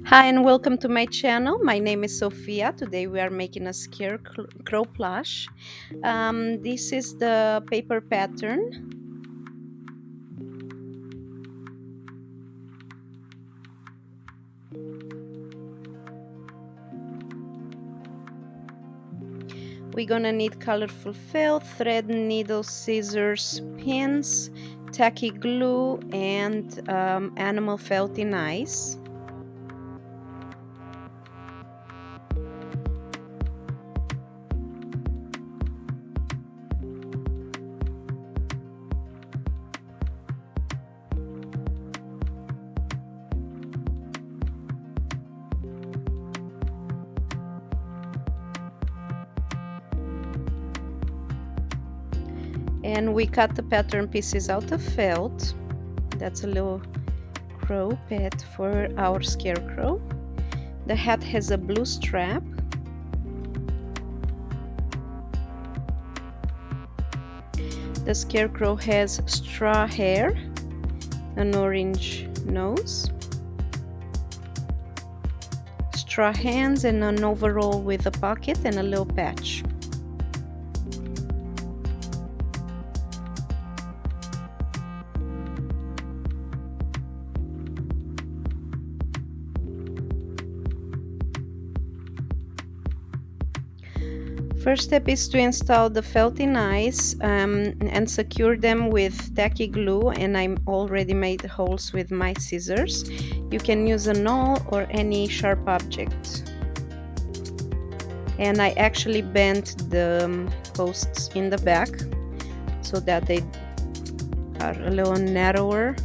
Hi and welcome to my channel. My name is Sophia. Today we are making a Scarecrow plush. This is the paper pattern. We're gonna need colorful felt, thread, needles, scissors, pins, tacky glue, and animal felting eyes. And we cut the pattern pieces out of felt. That's a little crow pet for our scarecrow. The hat has a blue strap. The scarecrow has straw hair, an orange nose, straw hands, and an overall with a pocket and a little patch. First step is to install the felting eyes and secure them with tacky glue, and I already made holes with my scissors. You can use a nail or any sharp object. And I actually bent the posts in the back so that they are a little narrower.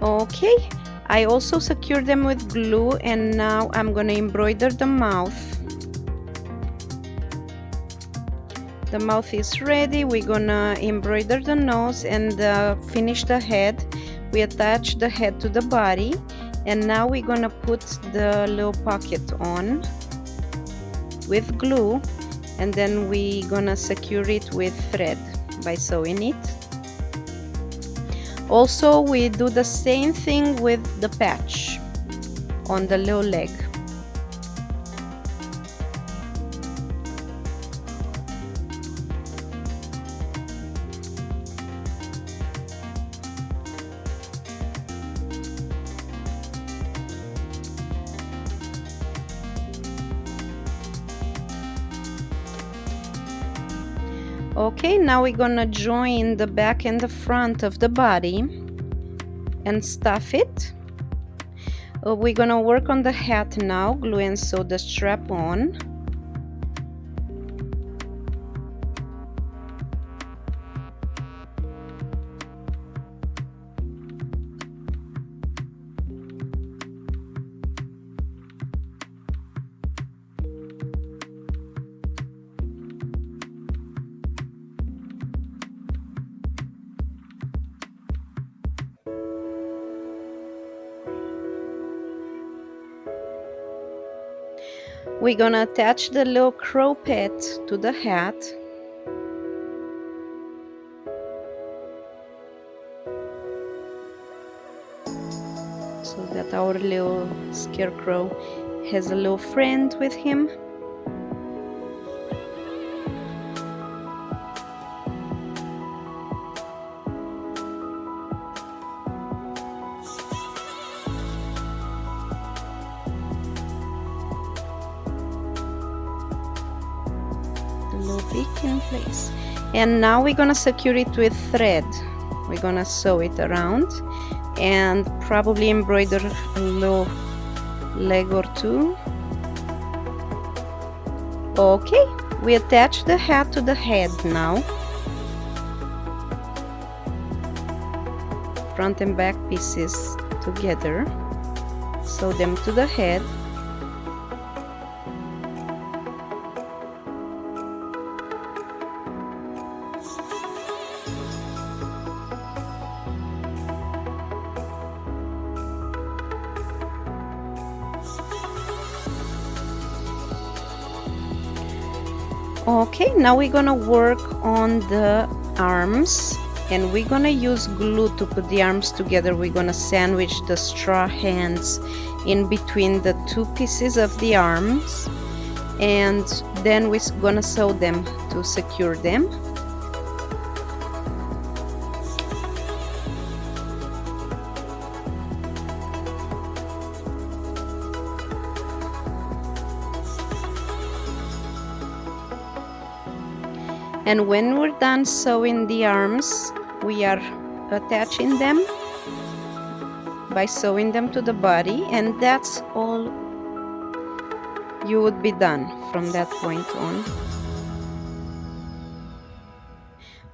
Okay, I also secured them with glue, and now I'm gonna embroider the mouth. The mouth is ready. We're gonna embroider the nose and finish the head. We attach the head to the body, and now we're gonna put the little pocket on with glue, and then we're gonna secure it with thread by sewing it. Also, we do the same thing with the patch on the little leg. Okay, now we're gonna join the back and the front of the body and stuff it. We're gonna work on the hat now, glue and sew the strap on. We're gonna attach the little crow pet to the hat. So that our little scarecrow has a little friend with him. The little beak in place. And now we're gonna secure it with thread. We're gonna sew it around and probably embroider a little leg or two. Okay, we attach the hat to the head now. Front and back pieces together. Sew them to the head. Okay, now we're gonna work on the arms. And we're gonna use glue to put the arms together. We're gonna sandwich the straw hands in between the two pieces of the arms, and then we're gonna sew them to secure them. And when we're done sewing the arms, we are attaching them by sewing them to the body, and that's all you would be done from that point on.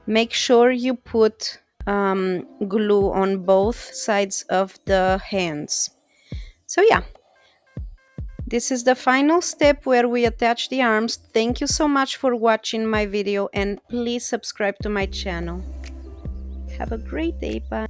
Make sure you put glue on both sides of the hands. So yeah, this is the final step where we attach the arms. Thank you so much for watching my video, and please subscribe to my channel. Have a great day. Bye.